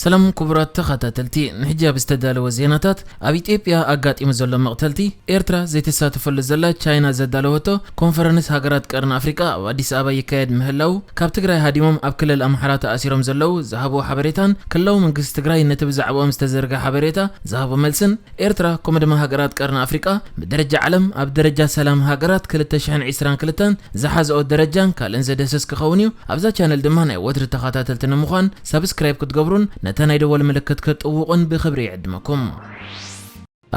سلام كبرات تخاتلتي نحجاب استدالو زيناتات اب ኢትዮጵያ አጋጢም ዘሎ መቅተልቲ ኤርትራ ዘይተሳተፈሉ ዘላ ቻይና ዘዳለወቶ ኮንፈረንስ ሃገራት ቀርን አፍሪካ ኣብ አዲስ አበባ ይካየድ ምህላው ካብ ትግራይ ሃዲሞም ኣብ ክልል አምሓራ ተኣሲሮም ዘለው ዝሃቦ ሓበሬታን ክልላዊ መንግስቲ ትግራይ ነቲ ብዛዕባኦም ዝተዘርጋ ሓበሬታ ዝሃቦ መልስን ኤርትራ ከምድማ ሃገራት ቀርን አፍሪካ ብደረጃ ዓለም ኣብ ደረጃ ሰላም ሃገራት 2022 ዝሓዘኦ ደረጃን ካልእን ዘደሰስ ክኸውን እዩ ኣብዛ ቻነል ድማ ናይ ወትሪ ተኸታተልቲ ንምዃን ሰብስክራይብ ክትገብሩን ነታ ናይ ደወል ምልክት ክትጥውቁን ብክብሪ ይዕድመኩም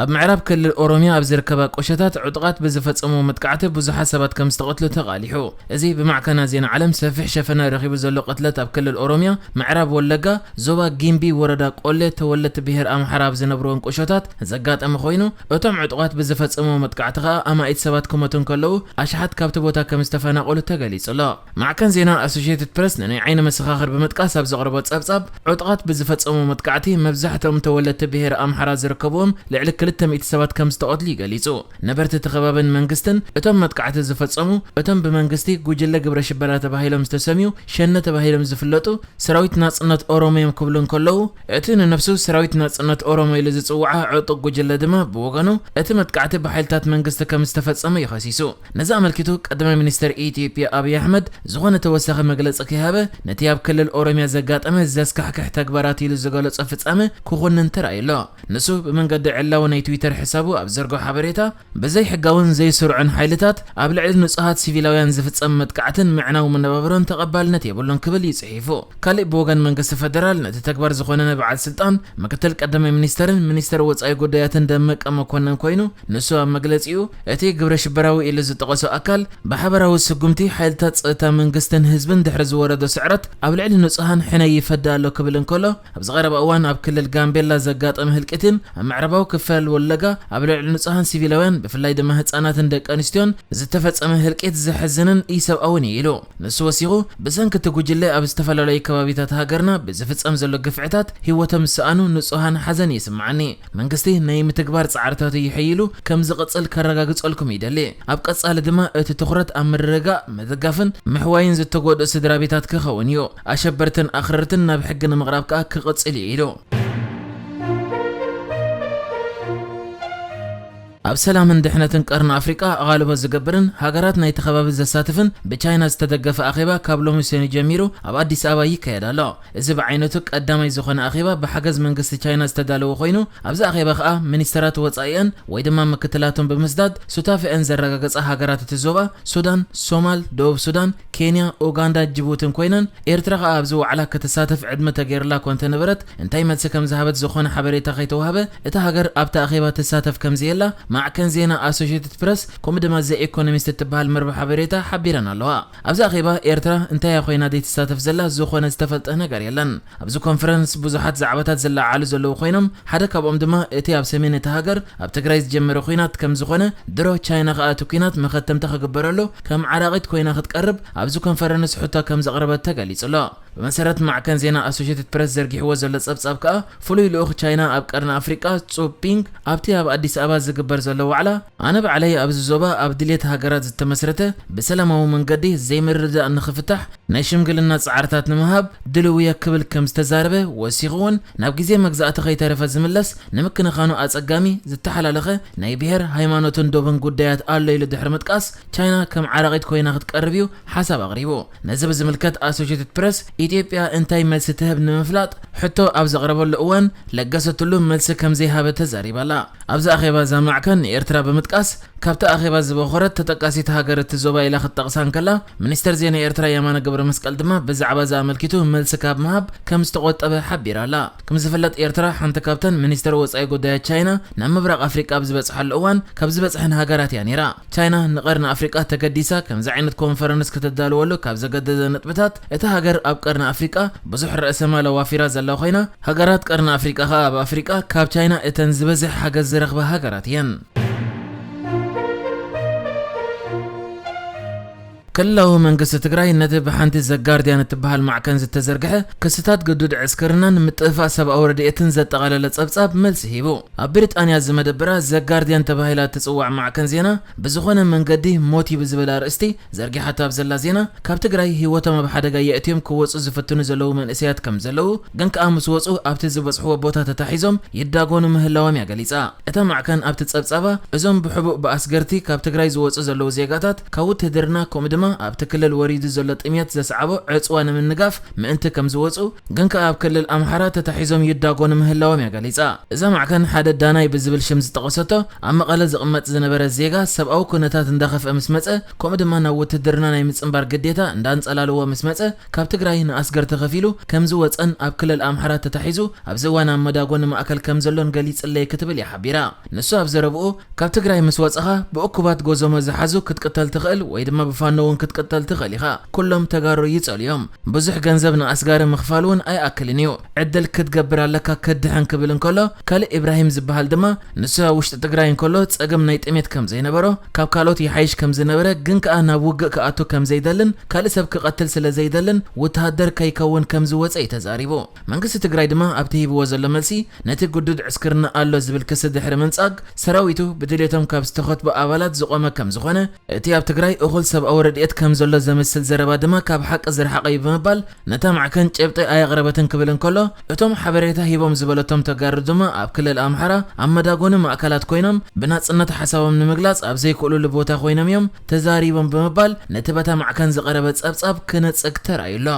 ኣብ ምዕራብ ክልል ኦሮሚያ ኣብ ዝርከባ ቆሸታት ዕጥቃት ብዝፈጸሙ መጥቃዕቲ ብዙሓት ሰባት ከም ዝተቐትሉ ተቓሊሑ እዚ ብማዕከና ዜና ዓለም ሰፊሕ ሸፈና ረኺቡ ዘሎ ቅትለት ኣብ ክልል ኦሮሚያ ምዕራብ ወለጋ ዞባ ጊምቢ ወረዳ ቆሌ ተወለድቲ ብሄር ኣምሓራ ኣብ ዝነብሩን ቆሸታት ዘጋጠመ ኮይኑ እቶም ዕጥቃት ብዝፈጸሙ መጥቃዕቲ ከዓ ኣማኢት ሰባት ክመቱ ከለዉ ኣሽሓት ካብቲ ቦታ ከም ዝተፈናቀሉ ተገሊጹ ኣሎ ማዕከን ዜና ኣሶሺየትድ ፕሬስ ናይ ዓይኒ መሰኻኽር ብምጥቃስ ኣብ ዘቕረቦ ጸብጻብ ዕጥቃት ብዝፈጸሙ መጥቃዕቲ መብዛሕትኦም ተወለድቲ ብሄር ኣምሓራ ዝርከብዎም ልዕሊ 200 ሰባት ከም ዝተቐትሉ ይገልጹ ነበርቲ ተኸባብን መንግስትን እቶም መጥቃዕቲ ዝፈጸሙ እቶም ብመንግስቲ ጉጅለ ግብረ ሽበራ ተባሂሎም ዝተሰሚዩ ሸነ ተባሂሎም ዝፍለጡ ሰራዊት ናጽነት ኦሮሚያ ክብሉን ከለዉ እቲ ንነፍሱ ሰራዊት ናጽነት ኦሮሚያ ኢሉ ዝጽውዓ ዕጡቅ ጉጅለ ድማ ብወገኑ እቲ መጥቃዕቲ ብሓይልታት መንግስቲ ከም ዝተፈጸመ ይኸሲሱ ነዚ ኣመልኪቱ ቀዳማይ ሚኒስትር ኢትዮጵያ አብይ አሕመድ ዝኾነ ተወሳኺ መግለጺ ክሃበ ነቲ ኣብ ክልል ኦሮሚያ ዘጋጠመ ዘስካሕክሕ ተግባራት ኢሉ ዝገለጸ ፍጻመ ክኹንን ተራእዩ ንሱ ብመንገዲ ዕላው ናይ ትዊተር ሕሳቡ ኣብ ዘርጎ ሓበሬታ በዘይ ሕጋውን ዘይስሩዕን ሓይልታት ኣብ ልዕሊ ንጹሃት ሲቪላውያን ዝፍጸም መጥቃዕትን ምዕናው መነባብሮን ተቐባልነት የብሉን ክብል ይጽሒፉ ካልእ ብወገን መንግስቲ ፌደራል ነቲ ተግባር ዝኾነ በዓል ስልጣን ምክትል ቀዳማይ ሚኒስተርን ሚኒስተር ወጻኢ ጉዳያትን ደመቀ መኮነን ኮይኑ ንሱ ኣብ መግለጺኡ እቲ ግብረ ሽበራዊ ኢሉ ዝጠቐሶ ኣካል ብሓበራዊ ስጉምቲ ሓይልታት ጸጥታ መንግስትን ህዝብን ድሕሪ ዝወረዶ ስዕረት ኣብ ልዕሊ ንጹሃን ሕነይ ይፈዳ ኣሎ ክብል እንከሎ ኣብ ዝቐረበ እዋን ኣብ ክልል ጋምቤላ ዘጋጠመ ህልቂትን ኣብ ምዕራባዊ ክፋል ወለጋ ኣብ ልዕሊ ንጹሃን ሲቪላውያን ብፍላይ ድማ ህጻናትን ደቂ ኣንስትዮን ዝተፈጸመ ህልቂት ዘሕዝንን ኢሰብኣውን ኢሉ ንሱ ወሲኹ ብሰንኪ ጉጅለ ኣብ ዝተፈላለዩ ከባቢታት ሃገርና ብዝፍጸም ዘሎ ግፍዕታት ህይወቶም ዝሰኣኑ ንጹሃን ሓዘን ይስምዓኒ መንግስቲ ናይ ምትግባር ጻዕርታት ይሕይሉ ከም ዝቕጽል ከረጋግጸልኩም ይደሊ ኣብ ቀጻሊ ድማ እቲ ትኹረት ኣብ ምርግጋእ መደጋፍን ምሕዋይን ዝተጎድኡ ስድራቤታት ክኸውን እዩ ኣሸበርትን ኣኽረርትን ናብ ሕጊ ንምቕራብ ከዓ ክቕጽል ኢሉ ኣብ ሰላምን ድሕነትን ቀርን አፍሪካ ኣቓልቦ ዝገብርን ሃገራት ናይ ተኸባቢ ዘሳትፍን ብቻይና ዝተደገፈ ኣኼባ ካብ ሎሚ ሰኞ ጀሚሩ ኣብ አዲስ አበባ ይካየድ ኣሎ እዚ ብዓይነቱ ቀዳማይ ዝኾነ ኣኼባ ብሓገዝ መንግስቲ ቻይና ዝተዳለወ ኮይኑ ኣብዚ ኣኼባ ከዓ ሚኒስተራት ወጻኢን ወይ ድማ ምክትላቶም ብምስዳድ ሱታፍአን ዘረጋገጸ ሃገራት እቲ ዞባ ሱዳን ሶማል ደቡብ ሱዳን ኬንያ ኡጋንዳ ጅቡትን ኮይነን ኤርትራ ከዓ ኣብዚ ዋዕላ ከተሳተፍ ዕድመ ተገይርላ ኮንተ ነበረት እንታይ መልሲ ከም ዝሃበት ዝኾነ ሓበሬታ ከይተዋሃበ እቲ ሃገር ኣብታ ኣኼባ ተሳተፍ ከም ዘየላ ማዕከን ዜና ኣሶሺየትድ ፕሬስ ከምኡ ድማ ዘ ኢኮኖሚስት ትበሃል መርበብ ሓበሬታ ሓቢረን ኣለዋ ኣብዚ ኣኼባ ኤርትራ እንታይ ኮይና ዘይተሳተፍ ዘላ ዝኾነ ዝተፈልጠ ነገር የለን ኣብዚ ኮንፈረንስ ብዙሓት ዛዕባታት ዝለዓሉ ዘለዉ ኮይኖም ሓደ ካብኦም ድማ እቲ ኣብ ሰሜን እቲ ሃገር ኣብ ትግራይ ዝጀመረ ኩናት ከም ዝኾነ ድሮ ቻይና ከዓ እቲ ኩናት መኸተምታ ክግበረሉ ከም ዓራቂት ኮይና ክትቀርብ ኣብዚ ኮንፈረንስ ሕቶ ከም ዘቕረበት ተገሊጹ ኣሎ بمسارات معكن زينا أسوشيتد بريس زرقي هو زلت سبساب كا فلوي لأخ تشاينا أب قرن أفريقيا تسو بينك أبتي أب أديس أبا زقبر زلو وعلا أنا بعلي أب زوبا أب دليت هاجرات التمسرته بسلامة ومن قدي زي مرد أن خفتح نشم قل الناس عرتات نمهاب دلويا قبل كم استزاربه وسيغون نبقي زي مجزأة خي تعرف الزملس نمكن خانو أتسقامي زتحل على نايبير هايمانوتون دوبن قديات آل ليلو دحرمت كاس تشاينا كم عراقيت كوينا خد قربيو حسب أغريبو نزب الزملكات أسوشيتد بريس ኢትዮጵያ እንታይ መልስ ትህብ ንምፍላጥ ሕቶ ኣብ ዘቕረበሉ እዋን ለገሰትሉ መልስ ከም ዘይሃበ ተዛሪባላ ኣብዚ ኣኼባ ዘማዕከን ኤርትራ ብምጥቃስ ካብታ ኣኼባ ዝበኸረት ተጠቃሲት ሃገር ትዞባ ኢላ ክትጠቕሳን ከላ ሚኒስተር ዜና ኤርትራ የማነ ገብረ መስቀል ድማ ብዛዕባ ዘኣመልኪቱ መልስ ካብ ምሃብ ከም ዝተቆጠበ ሓቢራላ ከም ዝፍለጥ ኤርትራ ሓንቲ ካብተን ሚኒስተር ወጻኢ ጉዳያት ቻይና ናብ ምብራቕ ኣፍሪቃ ብዝበፅሓሉ እዋን ካብ ዝበፅሐን ሃገራት እያ ነይራ ቻይና ንቐርኒ ኣፍሪቃ ተገዲሳ ከምዚ ዓይነት ኮንፈረንስ ክትዳለወሉ ካብ ዘገደደ ነጥብታት እቲ ሃገር ኣብ ቀርኒ አፍሪካ ብዙሕ ርእሰ ማለ ዋፊራ ዘላ ኮይና ሃገራት ቀርኒ አፍሪካ ኣብ አፍሪካ ካብ ቻይና እተን ዝበዝሕ ሓገዝ ዝረኽባ ሃገራት እየን كله منقص تግራይ ነቲ بحنتي ዘጋርዲያን እትበሃል ማዕከን ዝተዘርግሐ ክስታት ገዱድ ዕስክርናን ምጥፋእ ሰብኣዊ ረድኤትን ዘጠቓለለ ጸብጻብ መልሲ ሂቡ ኣብ ብሪጣንያ ዝመደበራ ዘጋርዲያን ተባሂላ ትጽዋዕ ማዕከን ዜና ብዝኾነ መንገዲ ሞት ብዝብል ኣርእስቲ ዘርጊሓታ ኣብ ዘላ ዜና ካብ ትግራይ ህይወቶም ኣብ ሓደጋ የእትዮም ክወፁ ዝፍትኑ ዘለዉ መንእሰያት ከም ዘለዉ ግን ከዓ ምስ ወፁ ኣብቲ ዝበፅሕዎ ቦታ ተታሒዞም ይዳጎኑ ምህላዎም ያገሊጻ እታ ማዕከን ኣብቲ ጸብጻባ እዞም ብሕቡእ ብኣስገርቲ ካብ ትግራይ ዝወፁ ዘለዉ ዜጋታት ካብ ውትድርና ከምኡ ድማ ኣብቲ ክልል ወሪዱ ዘሎ ጥምየት ዘስዓቦ ዕፅዋ ንምንጋፍ ምእንቲ ከም ዝወፁ ግን ከዓ ኣብ ክልል ኣምሓራ ተታሒዞም ይዳጎኑ ምህላዎም ያገሊጻ እዛ ማዕከን ሓደ ዳናይ ብዝብል ሽም ዝጠቐሰቶ ኣብ መቐለ ዝቕመጥ ዝነበረ ዜጋ ሰብኣዊ ኩነታት እንዳኸፍአ ምስ መፀ ከምኡ ድማ ናብ ውትድርና ናይ ምፅምባር ግዴታ እንዳንጸላልዎ ምስ መፀ ካብ ትግራይ ንኣስገርቲ ከፊሉ ከም ዝወፀን ኣብ ክልል ኣምሓራ ተታሒዙ ኣብ ዝዋን ኣብ መዳጎኒ ማእከል ከም ዘሎን ገሊጽለይ ክትብል ይሓቢራ ንሱ ኣብ ዘረብኡ ካብ ትግራይ ምስ ወፀኻ ብእኩባት ጎዞሞ ዝሓዙ ክትቅተል ትኽእል ወይ ድማ ብፋኖ እውን ክትቅተል ትኽእል ኢኻ ኩሎም ተጋሩ ይጸልዮም ብዙሕ ገንዘብ ንኣስጋሪ ምኽፋል እውን ኣይኣክልን እዩ ዕድል ክትገብር ኣለካ ከድሕን ክብል እንከሎ ካልእ ኢብራሂም ዝበሃል ድማ ንሱ ኣብ ውሽጢ ትግራይ እንከሎ ጸገም ናይ ጥሜት ከም ዘይነበሮ ካብ ካልኦት ይሓይሽ ከም ዝነበረ ግን ከዓ ናብ ውግእ ክኣቱ ከም ዘይደልን ካልእ ሰብ ክቐትል ስለ ዘይደልን ወተሃደር ከይከውን ከም ዝወፀ ተዛሪቡ መንግስቲ ትግራይ ድማ ኣብቲ ሂብዎ ዘሎ መልሲ ነቲ ጉዱድ ዕስክርና ኣሎ ዝብል ክስ ድሕሪ ምንጻግ ሰራዊቱ ብድሌቶም ካብ ዝተኸትቡ ኣባላት ዝቆመ ከም ዝኾነ እቲ ኣብ ትግራይ እኹል ሰብኣዊ ረድኤት ከም ዘሎ ዘመስል ዘረባ ድማ ካብ ሓቂ ዝረሓቐ እዩ ብምባል ነታ ማዕከን ጨብጢ ኣየቕረበትን ክብል እንከሎ እቶም ሓበሬታ ሂቦም ዝበለቶም ተጋሩ ድማ ኣብ ክልል ኣምሓራ ኣብ መዳጎኒ ማእከላት ኮይኖም ብናጽነት ሓሳቦም ንምግላጽ ኣብ ዘይክእሉሉ ቦታ ኮይኖም እዮም ተዛሪቦም ብምባል ነቲ በታ ማዕከን ዝቐረበ ጸብጻብ ክነጽግ ተራእዩሎ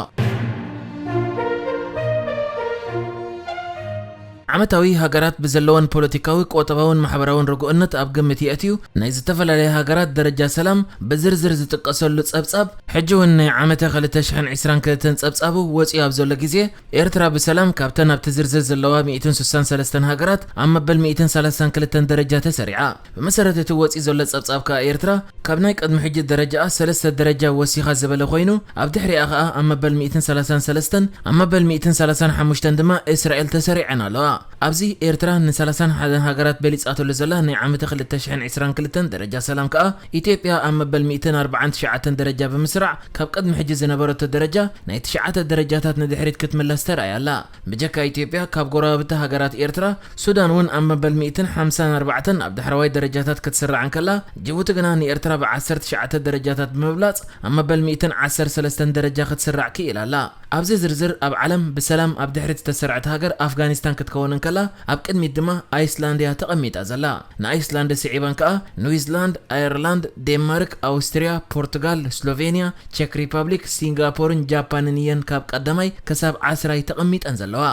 ዓመታዊ ሃገራት ብዘለወን ፖለቲካዊ ቆጠባውን ማሕበራውን ርጉእነት ኣብ ግምት ይእትዩ ናይ ዝተፈላለየ ሃገራት ደረጃ ሰላም ብዝርዝር ዝጥቀሰሉ ጸብጻብ ሕጂ እውን ናይ ዓመተ 2022 ጸብጻቡ ወፂኡ ኣብ ዘሎ ግዜ ኤርትራ ብሰላም ካብተን ኣብቲ ዝርዝር ዘለዋ 163 ሃገራት ኣብ መበል 132 ደረጃ ተሰሪዓ ብመሰረት እቲ ወፂኡ ዘሎ ጸብጻብ ከዓ ኤርትራ ካብ ናይ ቀድሚ ሕጂ ደረጃ 3 ደረጃ ወሲኻ ዝበለ ኮይኑ ኣብ ድሕሪኣ ከዓ ኣብ መበል 133 ኣብ መበል 135 ድማ እስራኤል ተሰሪዐን ኣለዋ ኣብዚ ኤርትራ ን31 ሃገራት በሊጻተሉ ዘላ ናይ ዓመተ 2022 ደረጃ ሰላም ከዓ ኢትዮጵያ ኣብ መበል 149 ደረጃ ብምስራዕ ካብ ቀድሚ ሕጂ ዝነበረቶ ደረጃ ናይ 9 ደረጃታት ንድሕሪት ክትምለስ ተራእያላ ብጀካ ኢትዮጵያ ካብ ጎረቤት ሃገራት ኤርትራ ሱዳን እውን ኣብ መበል 154 ኣብ ዳሕራዋይ ደረጃታት ክትስራዕ እንከላ ጅቡቲ ግና ንኤርትራ ብ19 ደረጃታት ብምብላጽ ኣብ መበል 113 ደረጃ ክትስራዕ ክኢላላ ኣብዚ ዝርዝር ኣብ ዓለም ብሰላም ኣብ ድሕሪት ዝተሰርዐት ሃገር ኣፍጋኒስታን ክትከውን እንከላ ኣብ ቅድሚት ድማ ኣይስላንድያ ተቐሚጣ ዘላ ንኣይስላንድ ስዒባን ከዓ ኒውዚላንድ ኣየርላንድ ዴንማርክ ኣውስትሪያ ፖርቱጋል ስሎቬንያ ቼክ ሪፐብሊክ ሲንጋፖርን ጃፓንን እየን ካብ ቀዳማይ ክሳብ 10 ተቐሚጠን ዘለዋ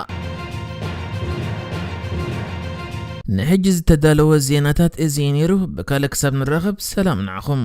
ንሕጂ ዝተዳለወ ዜናታት እዚ ነይሩ ብካልእ ክሳብ ንራኸብ ሰላም ንዓኹም